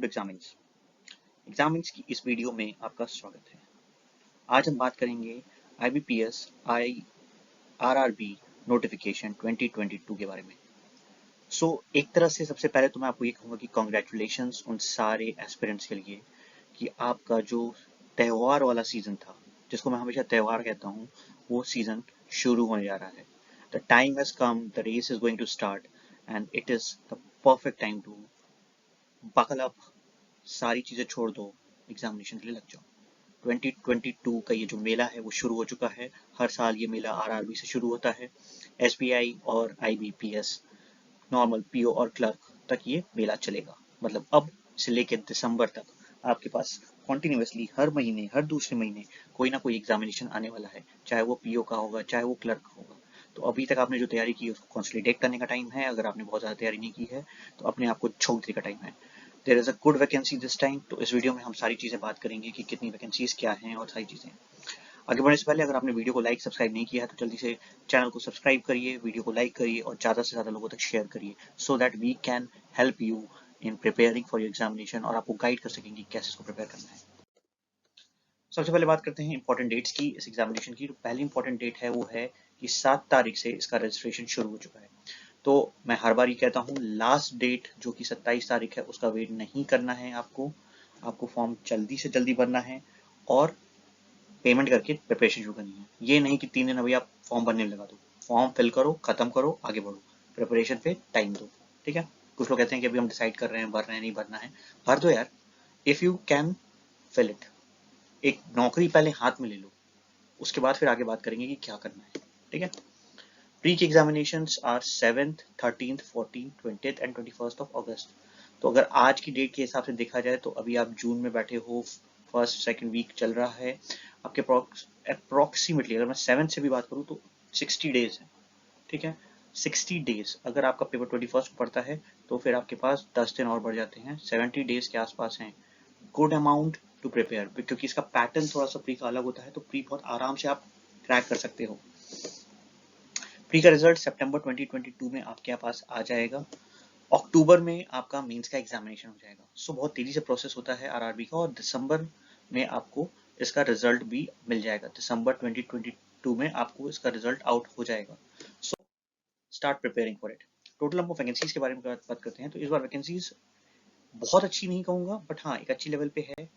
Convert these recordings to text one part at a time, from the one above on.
To examines की इस video में आपका स्वागत है। आज हम बात करेंगे IBPS RRB नोटिफिकेशन 2022 के बारे में। एक तरह से सबसे पहले तो मैं आपको ये कहूँगा कि कॉन्ग्रेचुलेशंस उन सारे एस्पिरेंट्स के लिए कि आपका जो त्यौहार वाला सीजन था, जिसको मैं हमेशा त्यौहार कहता हूँ, वो सीजन शुरू होने जा रहा है। The time has come, the race is going to start and it is the perfect time to buckle up, सारी चीजें छोड़ दो, एग्जामिनेशन के लिए लग जाओ। 2022 का ये जो मेला है वो शुरू हो चुका है। हर साल ये मेला RRB से शुरू होता है। SBI और IBPS नॉर्मल PO और क्लर्क तक ये मेला चलेगा। मतलब अब से लेकर दिसंबर तक आपके पास कॉन्टिन्यूसली हर महीने, हर दूसरे महीने कोई ना कोई एग्जामिनेशन आने वाला है, चाहे वो PO का होगा, चाहे वो क्लर्क का होगा। तो अभी तक आपने जो तैयारी की है उसको कंसोलिडेट करने का टाइम है। अगर आपने बहुत ज़्यादा तैयारी नहीं की है तो अपने आप को छोड़ देने का टाइम है। There is a good vacancy this time. तो इस वीडियो में हम सारी चीज़ें बात करेंगे कि कितनी वैकेंसीज क्या हैं और सारी चीज़ें। आगे बढ़ने से पहले अगर आपने वीडियो को लाइक सब्सक्राइब नहीं किया है तो जल्दी से चैनल को सब्सक्राइब करिए, वीडियो को लाइक करिए और ज़्यादा से ज़्यादा लोगों तक शेयर करिए, so that we can help you in preparing for your examination और आपको गाइड कर सकेंगे कैसे इसको प्रिपेयर करना है। सबसे पहले बात करते हैं इंपॉर्टेंट डेट्स की इस एग्जामिनेशन की। तो पहली इंपॉर्टेंट डेट है वो है कि 7 तारीख से इसका रजिस्ट्रेशन शुरू हो चुका है। तो मैं हर बार ही कहता हूँ, लास्ट डेट जो कि 27 तारीख है उसका वेट नहीं करना है। आपको फॉर्म जल्दी से जल्दी भरना है और पेमेंट करके प्रिपरेशन शुरू करनी है। ये नहीं कि 3 दिन अभी आप फॉर्म भरने लगा दो। फॉर्म फिल करो, खत्म करो, आगे बढ़ो, प्रिपरेशन पे टाइम दो। ठीक है। कुछ लोग कहते हैं कि अभी हम डिसाइड कर रहे हैं, भर रहे हैं, नहीं भरना है। भर दो यार, if you can fill it. एक नौकरी पहले हाथ में ले लो, उसके बाद फिर आगे बात करेंगे कि क्या करना है। ठीक है। प्री की examinations are 7th, 13th, 14th, 20th and 21st of August. तो अगर आज की डेट के हिसाब से देखा जाए तो अभी आप जून में बैठे हो, फर्स्ट सेकंड वीक चल रहा है आपके अप्रोक्सीमेटली। अगर मैं 7 से भी बात करूँ तो 60 डेज है। ठीक है। 60 डेज। अगर आपका पेपर 21st को पड़ता है तो फिर आपके पास 10 दिन और बढ़ जाते हैं, 70 डेज के आसपास हैं। गुड अमाउंट टू प्रिपेयर, क्योंकि इसका पैटर्न थोड़ा सा प्री का अलग होता है, तो प्री बहुत आराम से आप क्रैक कर सकते हो। प्री का रिजल्ट सितंबर 2022 में आपके पास आ जाएगा। अक्टूबर में आपका मेंस का एग्जामिनेशन हो जाएगा। बहुत तेजी से प्रोसेस होता है RRB का, और दिसंबर में आपको इसका रिजल्ट भी मिल जाएगा। दिसंबर 2022 में आपको इसका रिजल्ट आउट हो जाएगा। Start preparing for it. Total number of vacancies के बारे में बात करते हैं। तो इस बार वैकेंसीज बहुत अच्छी नहीं कहूंगा, बट हाँ एक अच्छी लेवल पे है।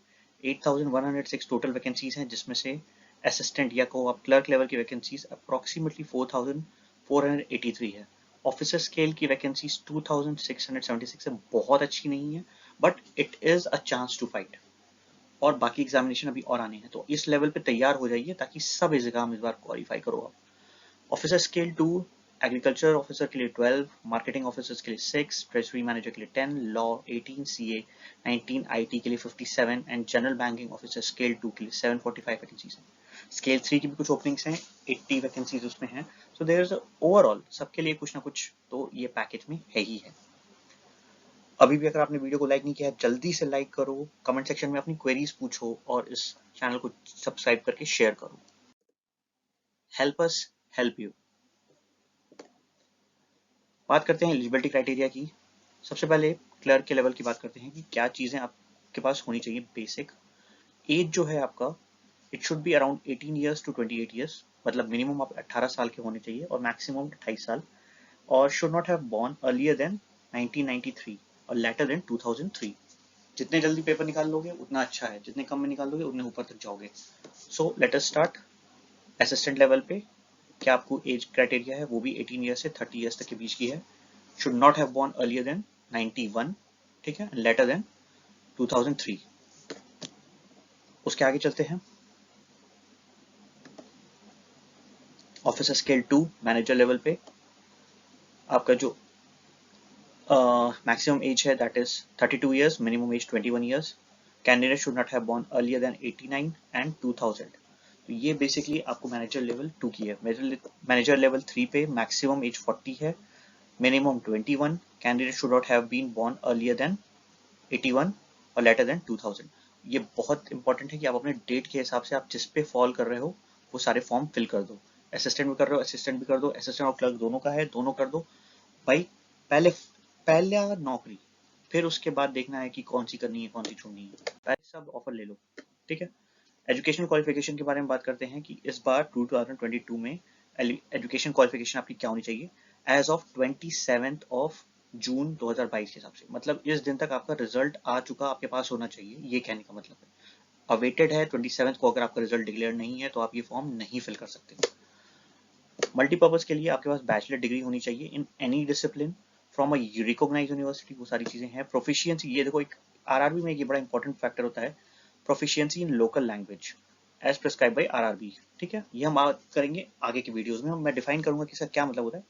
8106 टोटल वैकेंसीज हैं, जिसमें से असिस्टेंट या को आप क्लर्क लेवल की वैकेंसीज अप्रोक्सीमेटली 4483 है। ऑफिसर स्केल की वैकेंसीज 2676 है। बहुत अच्छी नहीं है, but it is a chance to fight. और बाकी एग्जामिनेशन अभी और आने हैं, तो इस लेवल पे तैयार हो जाइए ताकि सब एग्जाम इस बार क्वालिफाई करो आप। ऑफिसर स्केल 2, एग्रीकल्चर ऑफिसर के लिए 12, मार्केटिंग ऑफिसर्स के लिए 6, ट्रेजरी मैनेजर के लिए 10, लॉ 18, CA 19, IT के लिए 57 and general banking officer scale 2 के लिए 745 वैकेंसीज हैं। स्केल 3 की भी कुछ ओपनिंग्स हैं, 80 वैकेंसीज उसमें हैं। सो देयर इज ओवरऑल सबके लिए कुछ ना कुछ तो ये पैकेज में है ही है। अभी भी अगर आपने वीडियो को लाइक नहीं किया है, जल्दी से लाइक करो, कमेंट सेक्शन में अपनी क्वेरीज पूछो और इस चैनल को सब्सक्राइब करके शेयर करो। Help us help you. बात करते हैं एलिजिबिलिटी क्राइटेरिया की। सबसे पहले क्लर्क के लेवल की बात करते हैं कि क्या चीजें आपके पास होनी चाहिए। बेसिक एज जो है आपका, it should be around 18 years to 28 years. मतलब मिनिमम आप 18 साल के होने चाहिए और मैक्सिमम 28 साल। और should not have born earlier than 1993 और लेटर देन 2003। जितने जल्दी पेपर निकाल लोगे उतना अच्छा है, जितने कम में निकाल लोगे उतने ऊपर तक जाओगे। So let us start. Assistant level पे क्या आपको एज क्राइटेरिया है, वो भी 18 ईयर्स से 30 ईयर्स तक के बीच की है। should not have born earlier than 91, ठीक है, later than 2003। उसके आगे चलते हैं। ऑफिसर स्केल 2 मैनेजर लेवल पे आपका जो मैक्सिमम एज है that is 32 years, minimum age 21 years. Candidate should not have born earlier than 89 and 2000। तो ये बेसिकली आपको मैनेजर लेवल 2 की है। मैनेजर लेवल 3 पे मैक्सिमम एज 40 है, minimum 21। Candidate should not have been born earlier than 81 और letter then 2000। ये बहुत इंपॉर्टेंट है कि आप अपने डेट के हिसाब से आप जिस पे फॉल कर रहे हो वो सारे फॉर्म फिल कर दो। असिस्टेंट भी कर रहे हो, असिस्टेंट भी कर दो, असिस्टेंट और क्लर्क दोनों का है, दोनों कर दो भाई। पहला नौकरी फिर उसके बाद देखना है कि कौन सी करनी है कौन सी छोड़नी है, पहले सब ऑफर ले लो, ठीक है। एजुकेशन क्वालिफिकेशन के बारे में बात करते हैं कि इस बार 2022 में एजुकेशन क्वालिफिकेशन आपकी क्या होनी चाहिए एज ऑफ 27 ऑफ जून 2022 के हिसाब से, मतलब इस दिन तक आपका रिजल्ट आ चुका आपके पास होना चाहिए, ये कहने का मतलब है। अवेटेड है 27 को, अगर आपका रिजल्ट डिक्लेयर नहीं है तो आप ये फॉर्म नहीं फिल कर सकते। मल्टीपर्पज के लिए आपके पास बैचलर डिग्री होनी चाहिए in any discipline from a recognised university, वो सारी चीजें हैं। प्रोफिशिएंसी, ये देखो एक आरआरबी में ये बड़ा इंपॉर्टेंट फैक्टर होता है, proficiency in local language as prescribe by RRB, ठीक है। ये हम बात करेंगे आगे की वीडियोस में, मैं डिफाइन करूंगा कि इसका क्या मतलब होता है।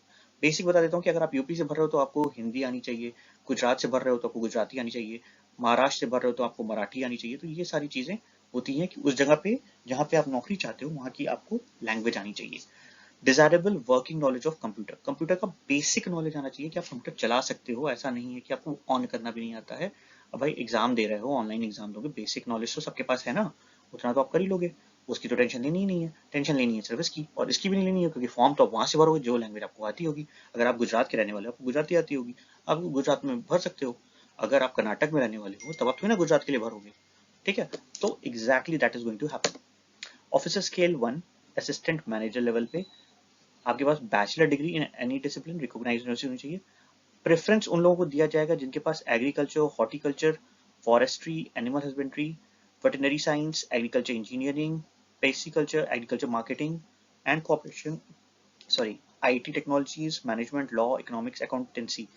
बेसिक बता देता हूँ कि अगर आप यूपी से भर रहे हो तो आपको हिंदी आनी चाहिए, गुजरात से भर रहे हो तो आपको गुजराती आनी चाहिए, महाराष्ट्र से भर रहे हो तो आपको मराठी आनी चाहिए। तो ये सारी चीजें होती हैं कि उस जगह पे जहाँ पे आप नौकरी चाहते हो वहाँ की आपको लैंग्वेज आनी चाहिए। Desirable working knowledge of computer, computer का बेसिक नॉलेज आना चाहिए कि आप कंप्यूटर चला सकते हो, ऐसा नहीं है कि आपको ऑन करना भी नहीं आता है। अब भाई एग्जाम दे रहे हो, ऑनलाइन एग्जाम दोगे, बेसिक नॉलेज तो सबके पास है ना, उतना तो आप कर ही लोगे, उसकी तो टेंशन लेनी ही नहीं है। टेंशन लेनी है सिर्फ इसकी, और इसकी भी नहीं लेनी है क्योंकि फॉर्म तो आप वहां से भरोगे जो लैंग्वेज आपको आती होगी। अगर आप गुजरात के रहने वाले हो आपको गुजराती आती होगी, आप गुजरात में भर सकते हो। अगर आप कर्नाटक में रहने वाले हो तब आप थोड़ी ना गुजरात के लिए भरोगे, ठीक है। तो exactly that is going to happen. Officer scale 1 assistant manager level पे आपके पास bachelor degree in any discipline recognized university होनी चाहिए। प्रेफरेंस उन लोगों को दिया जाएगा जिनके पास agriculture, horticulture, forestry, animal husbandry, veterinary science, agriculture engineering, pisciculture, agriculture marketing and corporation, sorry IT technologies, management, law, economics, accountancy,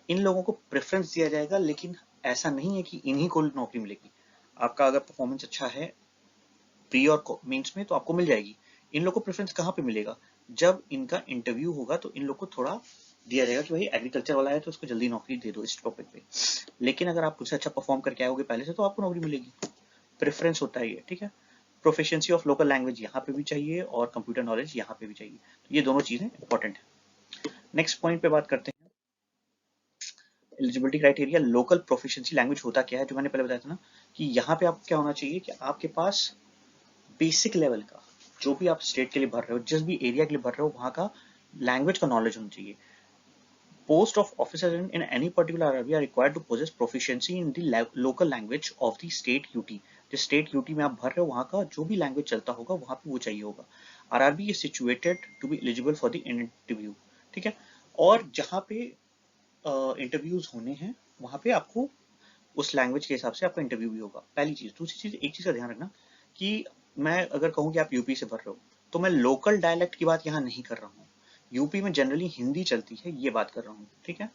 इन लोगों को प्रेफरेंस दिया जाएगा। लेकिन ऐसा नहीं है कि इन्हीं को नौकरी मिलेगी। आपका अगर परफॉर्मेंस अच्छा है प्री और मेंस में तो आपको मिल जाएगी। इन लोग को प्रेफरेंस कहाँ पे मिलेगा, जब इनका इंटरव्यू होगा तो इन लोग को थोड़ा दिया जाएगा कि भाई एग्रीकल्चर वाला है तो उसको जल्दी नौकरी दे दो इस टॉपिक पे। लेकिन अगर आप उससे अच्छा परफॉर्म करके आओगे पहले से तो आपको नौकरी मिलेगी। प्रेफरेंस होता है ये, ठीक है। प्रोफिशिएंसी ऑफ लोकल लैंग्वेज यहाँ पे भी चाहिए और कंप्यूटर नॉलेज यहाँ पे भी चाहिए, तो ये दोनों चीजें इंपॉर्टेंट है। नेक्स्ट पॉइंट पे बात करते हैं, eligibility criteria. Local proficiency language होता क्या है, जो मैंने पहले बताया था ना, कि यहाँ पे आपको क्या होना चाहिए कि आपके पास बेसिक लेवल का, जो भी आप स्टेट के लिए भर रहे हो, जिस भी एरिया के लिए भर रहे हो, वहां का लैंग्वेज का नॉलेज होना चाहिए। Post of officer in any particular area required to possess proficiency in the local language of the state UT. जिस स्टेट यूटी में आप भर रहे हो वहां का जो भी लैंग्वेज चलता होगा वहां पे वो चाहिए होगा। RRB is situated to be eligible for the interview, ठीक है। और जहां पे इंटरव्यूज होने हैं वहां पे आपको उस लैंग्वेज के हिसाब से आपका इंटरव्यू भी होगा, पहली चीज। दूसरी चीज, एक चीज का ध्यान रखना कि मैं अगर कहूँ कि आप यूपी से भर रहे हो तो मैं लोकल डायलेक्ट की बात यहाँ नहीं कर रहा हूँ। यूपी में जनरली हिंदी चलती है, ये बात कर रहा हूँ, ठीक है।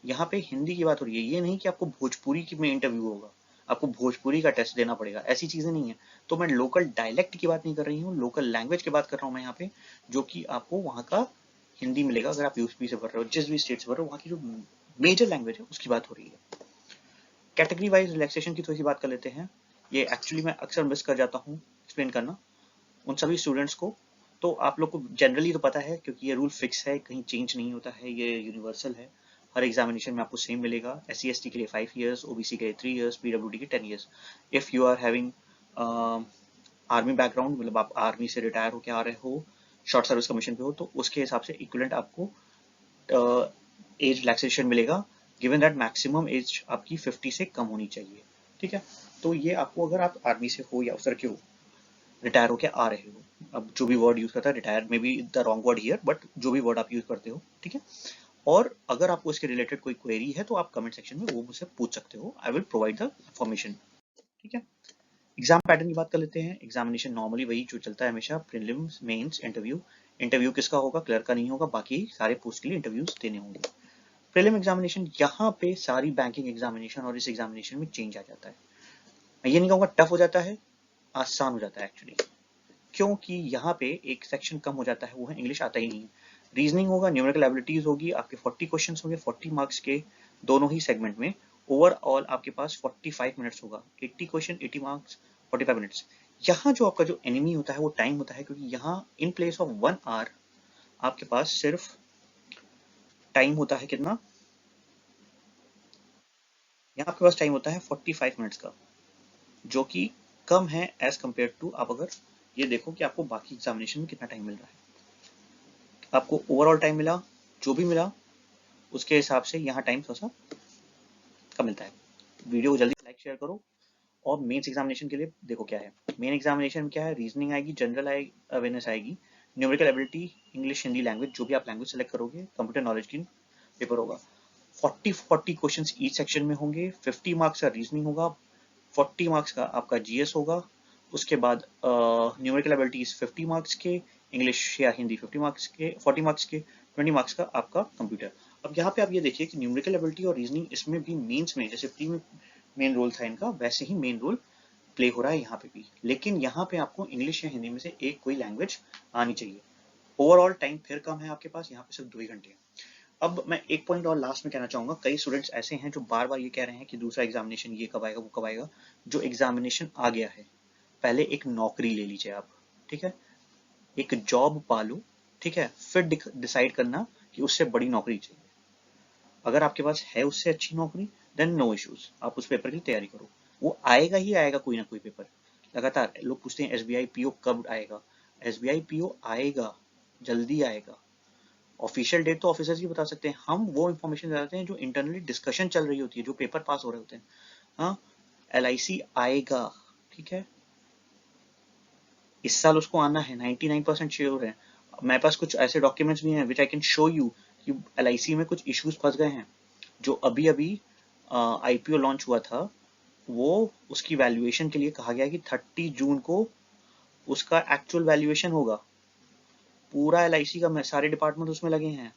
यहाँ पे हिंदी की बात हो रही है, ये नहीं कि आपको भोजपुरी की में इंटरव्यू होगा, आपको भोजपुरी का टेस्ट देना पड़ेगा, ऐसी चीजें नहीं है। तो मैं लोकल डायलेक्ट की बात नहीं कर रही हूँ, लोकल लैंग्वेज की बात कर रहा हूँ मैं यहाँ पे, जो कि आपको वहाँ का हिंदी मिलेगा। अगर आप यूपी से भर रहे हो, जिस भी स्टेट से भर रहे हो, वहाँ की जो मेजर लैंग्वेज है उसकी बात हो रही है। कैटेगरी वाइज रिलैक्सेशन की थोड़ी सी बात कर लेते हैं। ये एक्चुअली मैं अक्सर मिस कर जाता हूँ एक्सप्लेन करना उन सभी स्टूडेंट्स को। तो आप लोग को जनरली तो पता है क्योंकि ये रूल फिक्स है, कहीं चेंज नहीं होता है, ये यूनिवर्सल है। हर एग्जामिनेशन में आपको सेम मिलेगा। SC/ST के लिए 5 इयर्स, OBC के लिए 3 इयर्स, PWD के 10 इयर्स। If you are having army background, मतलब आप आर्मी से रिटायर होकर आ रहे हो, शॉर्ट सर्विस कमीशन पे हो, तो उसके हिसाब से इक्विवेलेंट आपको एज रिलैक्सेशन मिलेगा, गिवन दैट मैक्सिमम एज आपकी 50 से कम होनी चाहिए, ठीक है। तो ये आपको, अगर आप आर्मी से हो या अफसर के हो, रिटायर होके आ रहे हो, अब जो भी वर्ड यूज करता है, रिटायर में be the wrong word here, but जो भी वर्ड आप यूज करते हो, ठीक है। और अगर आपको इसके रिलेटेड कोई क्वेरी है तो आप कमेंट सेक्शन में वो मुझसे पूछ सकते हो, I will provide the information, ठीक है। एग्जाम पैटर्न की बात कर लेते हैं। एग्जामिनेशन नॉर्मली वही जो चलता है हमेशा, प्रीलिम्स, मेंस, इंटरव्यू। इंटरव्यू किसका होगा, क्लर्क का नहीं होगा, बाकी सारे पोस्ट के लिए इंटरव्यूज देने होंगे। प्रीलिम एग्जामिनेशन, यहाँ पे सारी बैंकिंग एग्जामिनेशन और इस एग्जामिनेशन में चेंज आ जाता है। मैं ये नहीं कहूँगा टफ हो जाता है, आसान हो जाता है एक्चुअली, क्योंकि यहाँ पे एक सेक्शन कम हो जाता है, वो है इंग्लिश आता ही नहीं है। रीजनिंग होगा, न्यूमेरिकल एबिलिटीज होगी, आपके 40 क्वेश्चंस होंगे, 40 मार्क्स के, दोनों ही सेगमेंट में। ओवरऑल आपके पास 45 मिनट्स होगा, 80 क्वेश्चन, 80 मार्क्स, 45 मिनट्स। यहाँ जो आपका जो एनिमी होता है वो टाइम होता है, क्योंकि यहाँ इन प्लेस ऑफ 1 आवर आपके पास सिर्फ टाइम होता है कितना, यहाँ आपके पास टाइम होता है 45 मिनट्स का, जो कि कम है एज कम्पेयर टू, आप अगर ये देखो कि आपको बाकी एग्जामिनेशन में कितना टाइम मिल रहा है। आपको ओवरऑल टाइम मिला, जो भी मिला उसके हिसाब से यहाँ टाइम थोड़ा सा कब मिलता है। वीडियो को जल्दी लाइक शेयर करो। और मेंस एग्जामिनेशन के लिए देखो क्या है। मेन एग्जामिनेशन में क्या है, रीजनिंग आएगी, जनरल अवेयरनेस आएगी, numerical ability, English, Hindi language, जो भी आप लैंग्वेज सेलेक्ट करोगे, कंप्यूटर नॉलेज की पेपर होगा। 40 क्वेश्चंस ईच सेक्शन में होंगे। 50 मार्क्स का रीजनिंग होगा, 40 मार्क्स का आपका जीएस होगा। उसके बाद न्यूमेरिकल एबिलिटीज 50 मार्क्स के, इंग्लिश या हिंदी 50 मार्क्स के, 40 मार्क्स के, 20 मार्क्स का आपका कंप्यूटर। अब यहाँ पे आप ये देखिए कि न्यूमेरिकल एबिलिटी और रीजनिंग इसमें भी मेंस में जैसे प्री में मेन रोल था इनका, वैसे ही मेन रोल प्ले हो रहा है यहाँ पे भी। लेकिन यहाँ पे आपको इंग्लिश या हिंदी में से एक कोई लैंग्वेज आनी चाहिए। ओवरऑल टाइम फिर कम है आपके पास, यहाँ पे सिर्फ 2 ही घंटे हैं। अब मैं एक पॉइंट और लास्ट में कहना चाहूंगा, कई स्टूडेंट्स ऐसे हैं जो बार बार ये कह रहे हैं कि दूसरा एग्जामिनेशन ये कब आएगा वो कब आएगा। जो एग्जामिनेशन आ गया है, पहले एक नौकरी ले लीजिए आप, ठीक है, एक जॉब पालो, ठीक है, फिर डिसाइड करना कि उससे बड़ी नौकरी चाहिए। अगर आपके पास है उससे अच्छी नौकरी, देन नो इश्यूज, आप उस पेपर की तैयारी करो, वो आएगा ही आएगा कोई ना कोई पेपर। लगातार लोग पूछते हैं एसबीआई पीओ कब आएगा। एसबीआई पीओ आएगा, जल्दी आएगा। ऑफिशियल डेट तो ऑफिसर्स ही बता सकते हैं, हम वो इन्फॉर्मेशन बताते हैं जो इंटरनली डिस्कशन चल रही होती है, जो पेपर पास हो रहे होते हैं। हाँ, एलआईसी आएगा, ठीक है, इस साल उसको आना है, 99% श्योर है। मेरे पास कुछ ऐसे डॉक्यूमेंट्स भी हैं विच आई कैन शो यू कि एलआईसी में कुछ इश्यूज फंस गए हैं। जो अभी अभी आईपीओ लॉन्च हुआ था, वो उसकी वैल्यूएशन के लिए कहा गया कि 30 जून को उसका एक्चुअल वैल्यूएशन होगा। पूरा एलआईसी का सारे डिपार्टमेंट उसमें लगे हैं,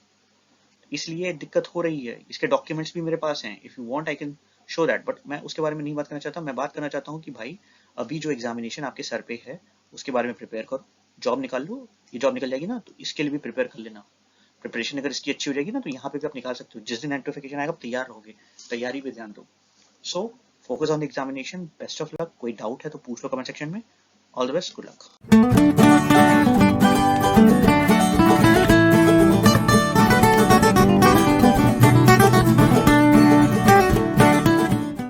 इसलिए दिक्कत हो रही है। इसके डॉक्यूमेंट्स भी मेरे पास हैं, if you want I can show that, but मैं उसके बारे में नहीं बात करना चाहता। मैं बात करना चाहता हूँ कि भाई अभी जो एग्जामिनेशन आपके सर पे है उसके बारे में प्रिपेयर करो, जॉब निकाल लो। ये जॉब निकल जाएगी ना तो इसके लिए भी प्रिपेयर कर लेना। प्रिपरेशन अगर इसकी अच्छी हो जाएगी ना तो यहाँ पे भी आप निकाल सकते हो। जिस दिन नोटिफिकेशन आएगा आप तैयार रहोगे, तैयारी पे ध्यान दो। So focus on the examination, best of luck. कोई डाउट है तो पूछ लो कमेंट सेक्शन में। All the best, good luck.